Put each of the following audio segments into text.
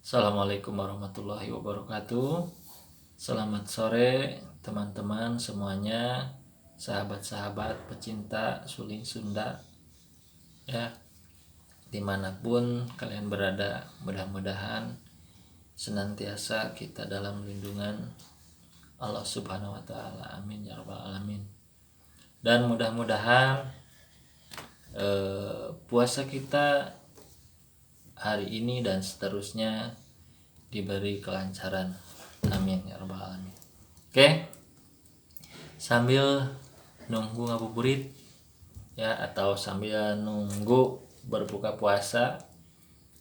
Assalamualaikum warahmatullahi wabarakatuh. Selamat sore teman-teman semuanya, sahabat-sahabat pecinta suling Sunda ya, dimanapun kalian berada. Mudah-mudahan senantiasa kita dalam lindungan Allah Subhanahu wa Ta'ala, amin ya rabbal alamin. Dan mudah-mudahan puasa kita hari ini dan seterusnya diberi kelancaran, amin ya rabbal alamin. Oke, sambil nunggu ngabuburit ya, atau sambil nunggu berbuka puasa,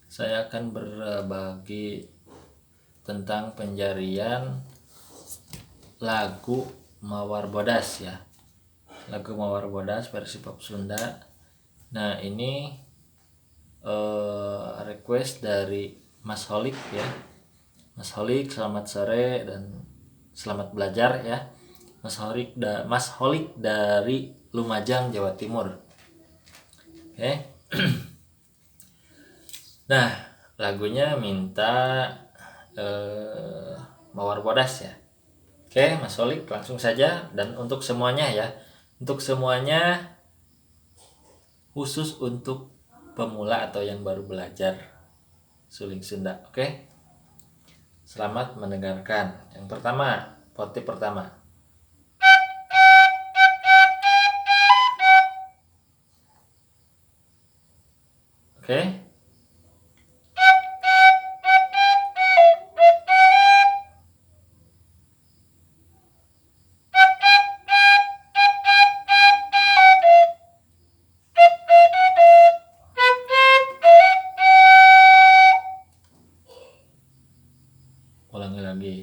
saya akan berbagi tentang penjarian lagu Mawar Bodas ya, lagu Mawar Bodas versi pop Sunda. Nah ini request dari Mas Holik ya. Mas Holik, selamat sore dan selamat belajar ya. Mas Holik dari Lumajang, Jawa Timur. Oke. Nah, lagunya minta Mawar Bodas ya. Oke, Mas Holik, langsung saja. Dan untuk semuanya ya, untuk semuanya, khusus untuk pemula atau yang baru belajar suling Sunda. Oke, selamat mendengarkan. Yang pertama, motif pertama. Oke. Ulangi lagi.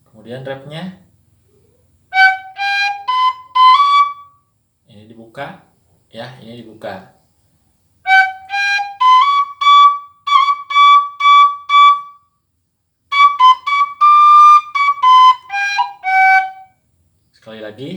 Kemudian rapnya ini dibuka ya, ini dibuka. Sekali lagi.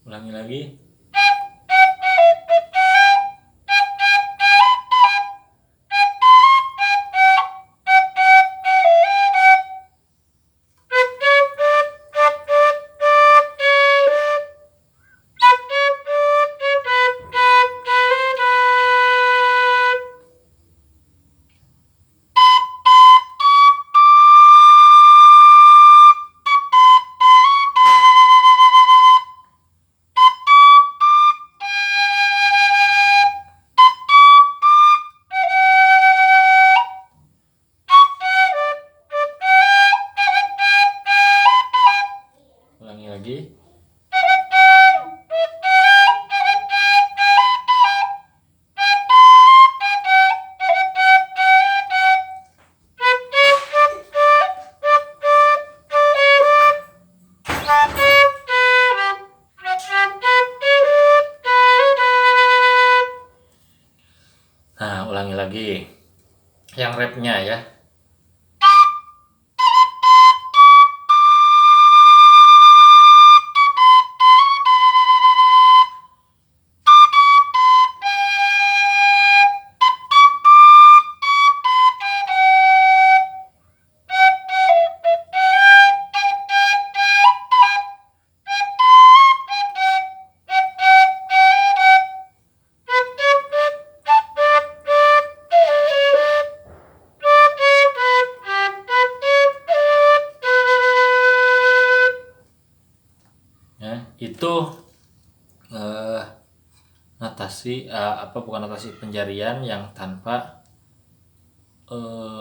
Ulangi lagi. Ulangi lagi. Nah, ulangi lagi. Yang rapnya ya. Ya, itu notasi penjarian yang tanpa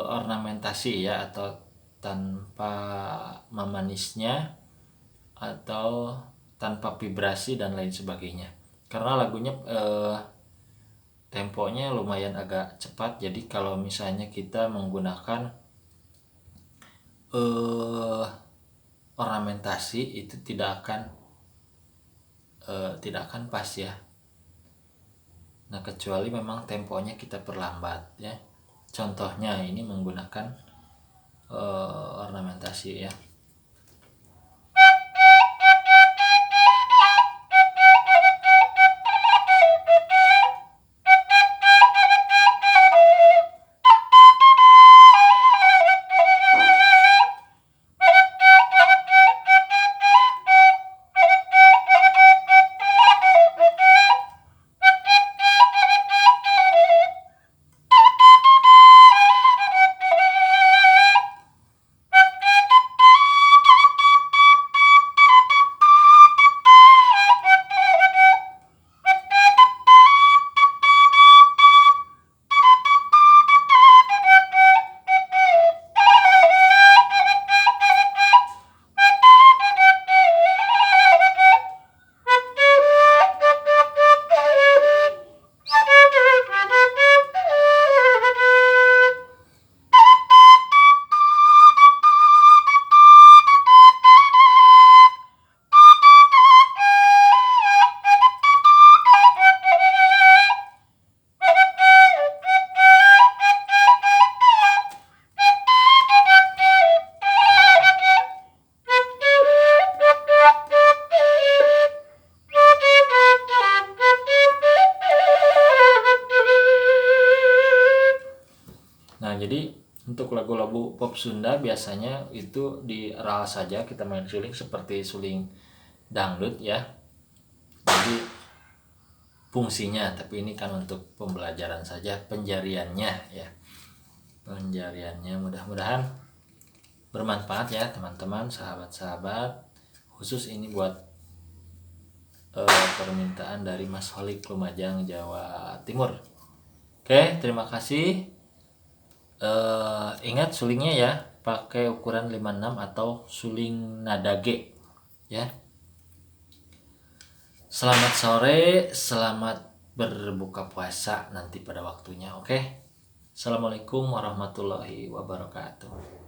ornamentasi ya, atau tanpa memanisnya atau tanpa vibrasi dan lain sebagainya. Karena lagunya temponya lumayan agak cepat, jadi kalau misalnya kita menggunakan ornamentasi itu tidak akan pas ya. Nah, kecuali memang temponya kita perlambat ya. Contohnya ini menggunakan ornamentasi ya. Nah, jadi untuk lagu-lagu pop Sunda biasanya itu di ral saja kita main suling seperti suling dangdut ya. Jadi fungsinya, tapi ini kan untuk pembelajaran saja, penjariannya ya. Penjariannya mudah-mudahan bermanfaat ya teman-teman, sahabat-sahabat. Khusus ini buat permintaan dari Mas Holik Lumajang, Jawa Timur. Oke, terima kasih. Ingat sulingnya ya, pakai ukuran 56 atau suling nada G ya. Selamat sore, selamat berbuka puasa nanti pada waktunya. Oke. Assalamualaikum warahmatullahi wabarakatuh.